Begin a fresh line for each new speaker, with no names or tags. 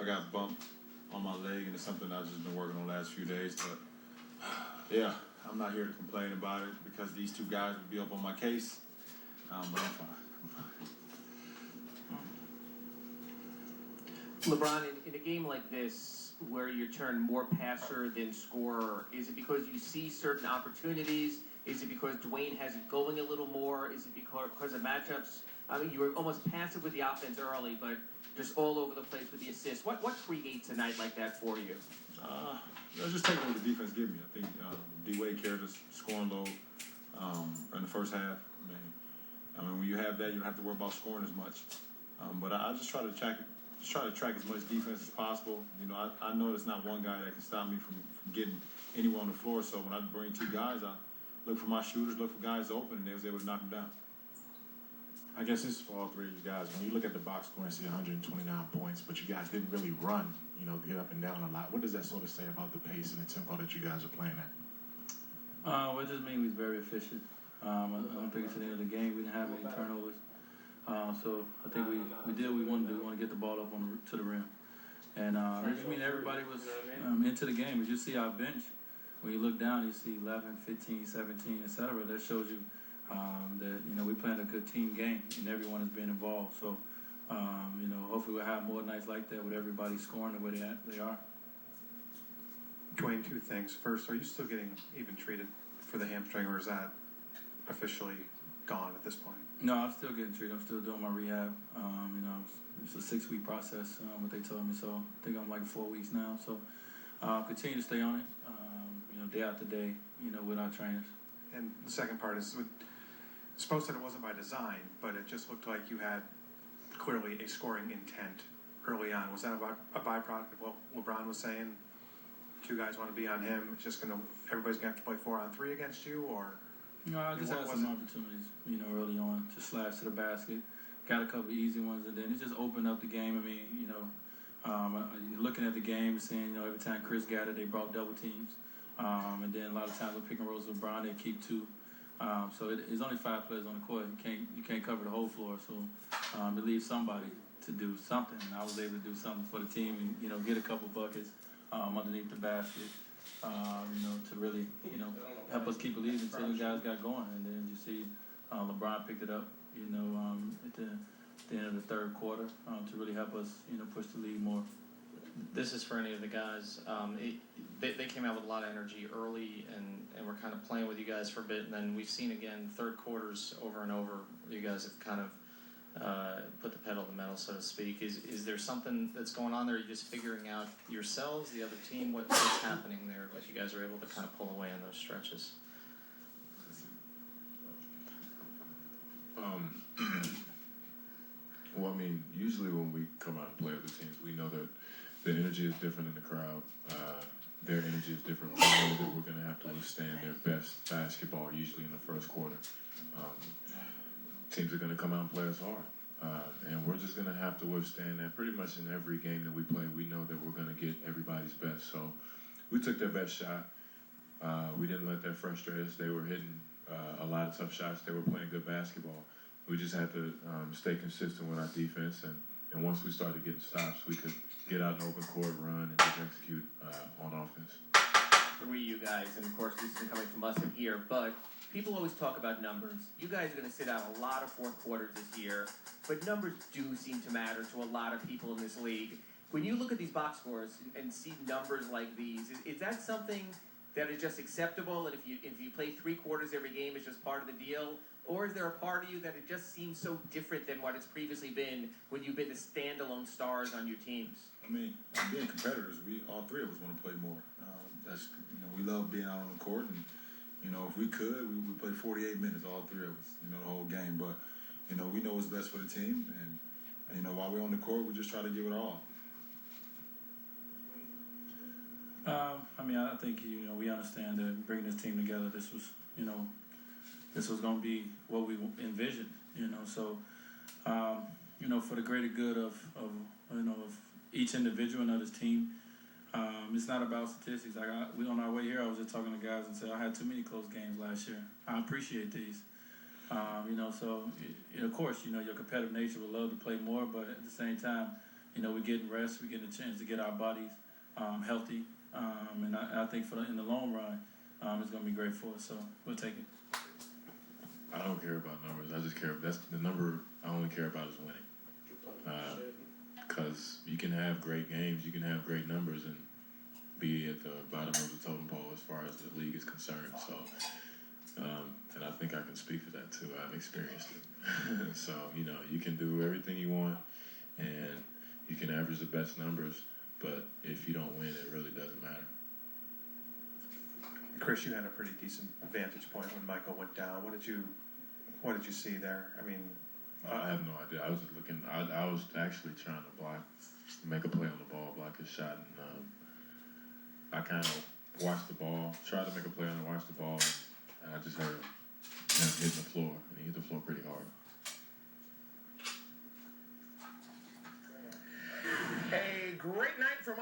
got bumped on my leg, and it's something I've just been working on the last few days. But yeah, I'm not here to complain about it because these two guys would be up on my case. But I'm fine.
LeBron, in a game like this, where you turn more passer than scorer, is it because you see certain opportunities? Is it because Dwayne has it going a little more? Is it because of matchups? I mean, you were almost passive with the offense early, but just all over the place with the assists. What creates a night like that for you?
Just taking what the defense give me. I think D-Wade carried us scoring low in the first half. I mean, when you have that, you don't have to worry about scoring as much. But I just try to track as much defense as possible. You know, I know there's not one guy that can stop me from getting anywhere on the floor. So when I bring two guys, I look for my shooters, look for guys open, and they was able to knock them down.
I guess this is for all three of you guys. When you look at the box score and see 129 points, but you guys didn't really run, get up and down a lot. What does that sort of say about the pace and the tempo that you guys are playing at?
Well, it just means we was very efficient. I don't think to the end of the game we didn't have any turnovers. So I think we did what we wanted to do. We want to get the ball up to the rim. And it just means everybody was into the game. As you see our bench, when you look down, you see 11, 15, 17, et cetera. That shows you that, we're playing a good team game and everyone has been involved. So, hopefully we'll have more nights like that with everybody scoring the way they are.
Dwayne, two things. First, are you still getting even treated for the hamstring, or is that officially gone at this point?
No, I'm still getting treated. I'm still doing my rehab. It's a 6-week process, what they told me. So I think I'm like 4 weeks now. So continue to stay on it, day after day, with our trainers.
And the second part is, supposed that it wasn't by design, but it just looked like you had clearly a scoring intent early on. Was that a byproduct of what LeBron was saying? Two guys want to be on him. It's just everybody's gonna have to play 4-on-3 against you, or?
I just had some opportunities, early on to slash to the basket. Got a couple easy ones, and then it just opened up the game. I mean, looking at the game, seeing, every time Chris got it, they brought double teams. And then a lot of times with pick and rolls with LeBron, they keep two. So it's only 5 players on the court. You can't cover the whole floor. So it leaves somebody to do something. And I was able to do something for the team and, get a couple buckets underneath the basket. To really, help us keep a lead until the guys got going. And then you see LeBron picked it up, at the end of the third quarter to really help us, push the lead more.
This is for any of the guys. They came out with a lot of energy early and were kind of playing with you guys for a bit. And then we've seen, again, third quarters over and over, you guys have kind of put the pedal to the metal, so to speak. Is there something that's going on there? Are you just figuring out yourselves, the other team? What's happening there that you guys are able to kind of pull away in those stretches?
Well, I mean, usually when we come out and play other teams, we know that the energy is different in the crowd. Their energy is different. We know that we're going to have to withstand their best basketball, usually in the first quarter. Teams are going to come out and play us hard. And we're just going to have to withstand that pretty much in every game that we play. We know that we're going to get everybody's best. So we took their best shot. We didn't let that frustrate us. They were hitting a lot of tough shots. They were playing good basketball. We just had to stay consistent with our defense. And once we started getting stops, we could get out in open court, run, and just execute on offense.
Three you guys, and of course this isn't coming from us in here, but people always talk about numbers. You guys are going to sit out a lot of fourth quarters this year, but numbers do seem to matter to a lot of people in this league. When you look at these box scores and see numbers like these, is that something that is just acceptable, and if you play 3 quarters every game, it's just part of the deal? Or is there a part of you that it just seems so different than what it's previously been when you've been the standalone stars on your teams?
I mean, being competitors, all three of us want to play more. We love being out on the court, and if we could, we would play 48 minutes, all three of us, the whole game. But we know what's best for the team, and while we're on the court, we just try to give it all.
I think we understand that bringing this team together, this was going to be what we envisioned. So for the greater good of each individual and of this team. It's not about statistics. We on our way here, I was just talking to guys and said I had too many close games last year. I appreciate these. So of course, your competitive nature would love to play more, but at the same time, we're getting rest, we're getting a chance to get our bodies healthy, and I think in the long run, it's going to be great for us. So we'll take it.
I don't care about numbers. I just care. That's the number I only care about is winning. Because you can have great games, you can have great numbers, and be at the bottom of the totem pole as far as the league is concerned. So, and I think I can speak to that too. I've experienced it. So, you can do everything you want, and you can average the best numbers, but if you don't win, it really doesn't matter.
Chris, you had a pretty decent vantage point when Michael went down. What did you see there? I mean,
I have no idea. I was just looking. I was actually trying to make a play on the ball, block his shot, and I kind of watched the ball, tried to make a play on it, watched the ball, and I just heard him hitting the floor, and he hit the floor pretty hard.
A great night for